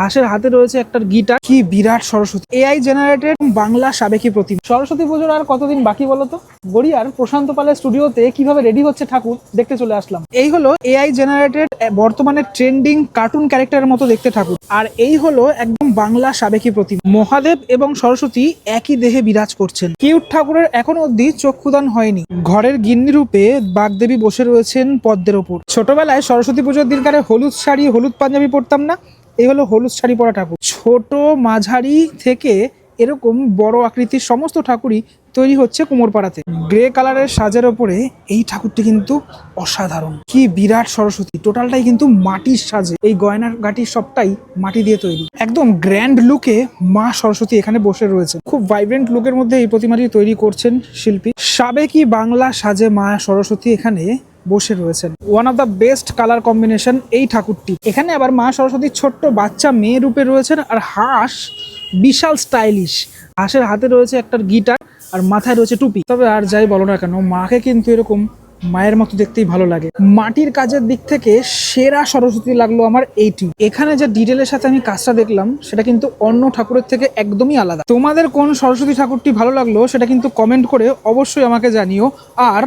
হাঁসের হাতে রয়েছে একটা গিটার। কি বিরাট সরস্বতী, এআই জেনারেটেড বাংলা সাবেকি প্রতিমা। সরস্বতী পুজোর আর কতদিন বাকি বলতো? গড়িয়ার প্রশান্ত পালের স্টুডিওতে কিভাবে রেডি হচ্ছে ঠাকুর দেখতে চলে আসলাম। এই হলো এআই জেনারেটেড বর্তমানে ট্রেন্ডিং কার্টুন ক্যারেক্টারের মতো দেখতে ঠাকুর, আর এই হলো একদম বাংলা সাবেকি প্রতিমা। মহাদেব এবং সরস্বতী একই দেহে বিরাজ করছেন। কিউট ঠাকুরের এখনো অব্দি চক্ষুদান হয়নি। ঘরের গিন্নি রূপে বাগদেবী বসে রয়েছেন পদ্মের ওপর। ছোটবেলায় সরস্বতী পুজোর দিনকারে হলুদ শাড়ি হলুদ পাঞ্জাবি পরতাম না, এই হলো হলুদ শাড়ি পরা ঠাকুর। ছোট মাঝারি থেকে এরকম বড় আকৃতির সমস্ত ঠাকুরই তৈরি হচ্ছে কুমোরপাড়াতে। গ্রে কালারের সাজের ওপরে এই ঠাকুরটি কিন্তু অসাধারণ। কি বিরাট সরস্বতী, টোটালটাই কিন্তু মাটির সাজে। এই গয়নার গাটি সবটাই মাটি দিয়ে তৈরি। একদম গ্র্যান্ড লুকে মা সরস্বতী এখানে বসে রয়েছে। খুব ভাইব্রেন্ট লুকের মধ্যে এই প্রতিমাটি তৈরি করছেন শিল্পী। সাবেকি বাংলা সাজে মা সরস্বতী এখানে বসে রয়েছেন। One of the best colour combination এই ঠাকুরটি। এখানে আবার মা সরস্বতীর ছোট্ট বাচ্চা মেয়ে রূপে রয়েছেন, আর হাঁস বিশাল স্টাইলিশ। হাঁসের হাতে রয়েছে একটা গিটার আর মাথায় রয়েছে টুপি। তবে আর যাই বলো না কেন, মাকে কিন্তু এরকম মায়ের মতো দেখতেই ভালো লাগে। মাটির কাজের দিক থেকে সেরা সরস্বতী লাগলো আমার এইটি। এখানে যে ডিটেলের সাথে আমি কাজটা দেখলাম সেটা কিন্তু অন্য ঠাকুরের থেকে একদমই আলাদা। তোমাদের কোন সরস্বতী ঠাকুরটি ভালো লাগলো সেটা কিন্তু কমেন্ট করে অবশ্যই আমাকে জানিও। আর